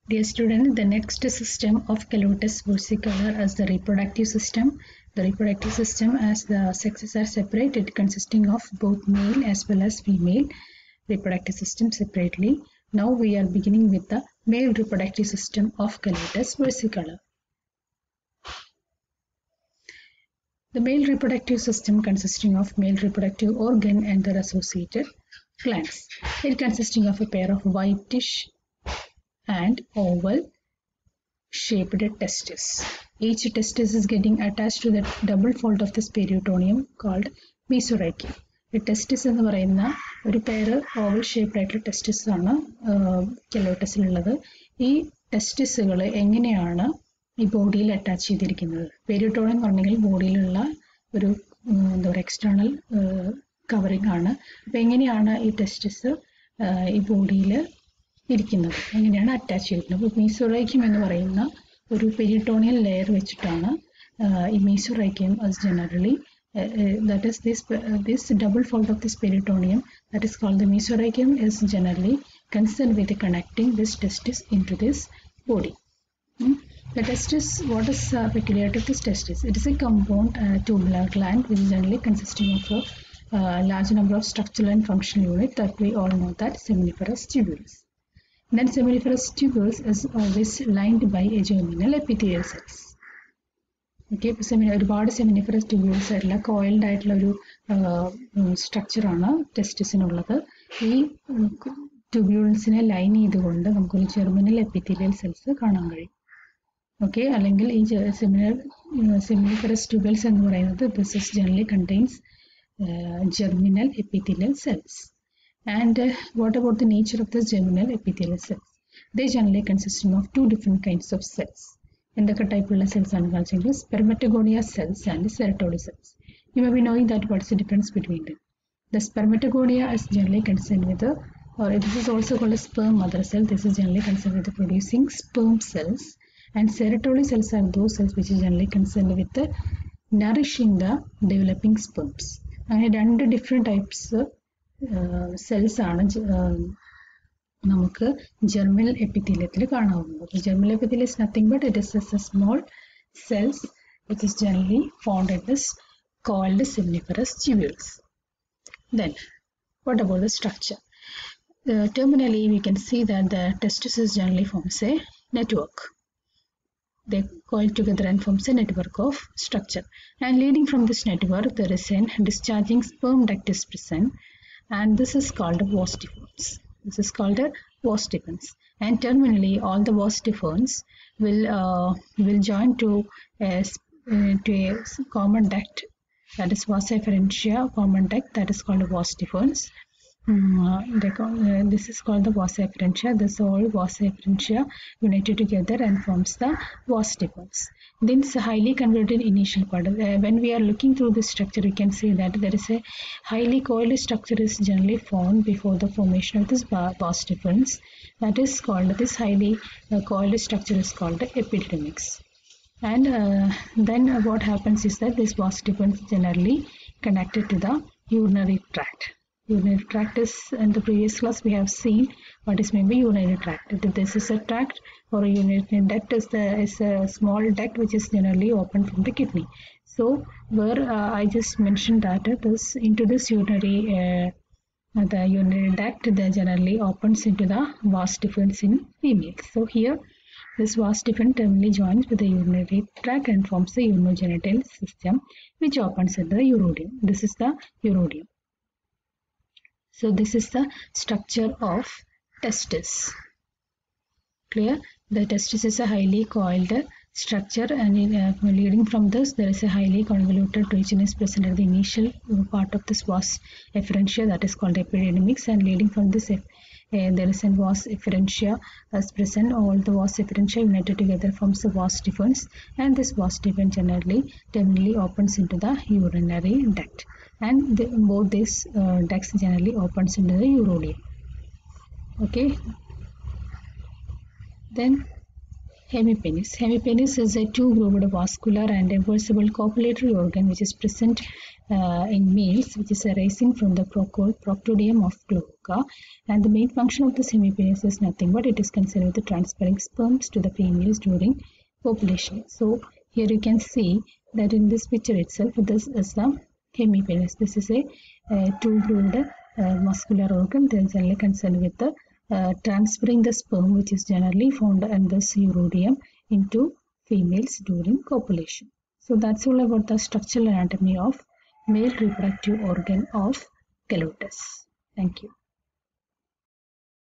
Dear student, the next system of Calotes versicolor is the reproductive system. The reproductive system, as the sexes are separated, consisting of both male as well as female reproductive system separately. Now we are beginning with the male reproductive system of Calotes versicolor. The male reproductive system consisting of male reproductive organ and their associated glands. It consisting of a pair of whitish and oval shaped testes. Each testis is getting attached to the double fold of this peritoneum called mesorachium. The testis എന്ന് പറയുന്ന ഒരു pair oval shaped ആയിട്ടുള്ള testis ആണ് കലോട്ടസിലുള്ളത്. ഈ ടെസ്റ്റിസുകൾ എങ്ങനെയാണ് ഈ ബോഡിയിൽ attach ചെയ്തിരിക്കുന്നത്? പെരിട്ടോണിയം എന്ന് പറഞ്ഞെങ്കിൽ ബോഡിയിലുള്ള ഒരു എന്താ പറയുക എക്സ്റ്റേണൽ കവറിംഗ് ആണ്. അപ്പോൾ എങ്ങനെയാണ് ഈ ടെസ്റ്റിസ് ഈ ബോഡിയിൽ ഇരിക്കുന്നത്, എങ്ങനെയാണ് അറ്റാച്ച് ചെയ്തിരിക്കുന്നത്? അപ്പോൾ മീസോറൈക്യം എന്ന് പറയുന്ന ഒരു പെരിട്ടോണിയൽ ലെയർ വെച്ചിട്ടാണ് ഈ മീസോറൈക്യം generally that is this double fold of this peritoneum that is called the mesorachium is generally concerned with connecting this testis into this body. The testis, what is peculiar to this testis? It is a compound tubular gland which is generally consisting of a large number of structural and functional units that we all know that seminiferous tubules. Then seminiferous tubules is always lined by a germinal epithelial cells. Okay, ഒരുപാട് seminiferous tubules ആയിട്ടുള്ള coiled ആയിട്ടുള്ള ഒരു സ്ട്രക്ചറാണ് ടെസ്റ്റിസിനുള്ളത്. ഈ ട്യൂബ്യൂൾസിനെ line ചെയ്തുകൊണ്ട് നമുക്കൊരു germinal epithelial cells കാണാൻ കഴിയും. Okay, അല്ലെങ്കിൽ ഈ സെമിനിഫറസ് ട്യൂബ്യൂൾസ് എന്ന് പറയുന്നത് this is generally contains germinal epithelial cells. And what about the nature of the germinal epithelial cells? They generally consisting of two different kinds of cells. എന്തൊക്കെ ടൈപ്പുള്ള cells ആണ് കാണിച്ചെങ്കിൽ spermatogonia cells and ceratoli cells. You may be knowing that what is the difference between them. The spermatogonia is generally concerned with the, or this is also called a sperm mother cell. This is generally concerned with the producing sperm cells, and ceratoli cells are those cells which is generally concerned with the nourishing the developing sperms. അങ്ങനെ രണ്ട് different types cells ആണ് നമുക്ക് germinal എപ്പിത്തീലിയത്തിൽ കാണാവുന്നത്. Germinal epithelium is nothing but it is a small cells which is generally found in this called seminiferous tubules. Then what about the structure? Terminally we can see that the testis generally forms a network. They coil together and forms a network of structure, and leading from this network there is a discharging sperm duct is present, and this is called a vas deferens. This is called a vas deferens, and terminally all the vas deferens will join to a common duct, that is vas efferentia common duct, that is called a vas deferens. This is called the vas efferentia. This all vas efferentia united together and forms the vas deferens. Then it's a highly convoluted initial part. When we are looking through this structure, we can see that there is a highly coiled structure is generally formed before the formation of this vas deferens. That is called, this highly coiled structure is called epidermis. And then what happens is that this vas deferens generally connected to the urinary tract. Urinary tract is, in the previous class we have seen what is meant by urinary tract. This is a tract or a urinary duct is a small duct which is generally open from the kidney. So where I just mentioned that this into this urinary the urinary duct that generally opens into the vas deferens in females. So here this vas deferens terminally joins with the urinary tract and forms the urinogenital system which opens into the urodium. This is the urodium. So this is the structure of testis. Clear? The testis is a highly coiled structure, and leading from this there is a highly convoluted region is present at the initial part of this vas efferentia, that is called epidermis, and leading from this there is a vas efferentia as present. All the vas efferentia united together forms the vas deferens, and this vas deferens generally terminally opens into the urinary duct, and both these ducts generally opens into the urodium. Okay, then Hemipenis. Hemipenis is a two-grooved vascular and reversible copulatory organ which is present in males, which is arising from the proctodeum of cloaca. And the main function of this hemipenis is nothing but it is concerned with the transferring sperms to the females during copulation. So here you can see that in this picture itself, this is the hemipenis. This is a two-grooved muscular organ that is generally concerned with the transferring the sperm, which is generally found in this urodium, into females during copulation. So that's all about the structural anatomy of male reproductive organ of Calotes. Thank you.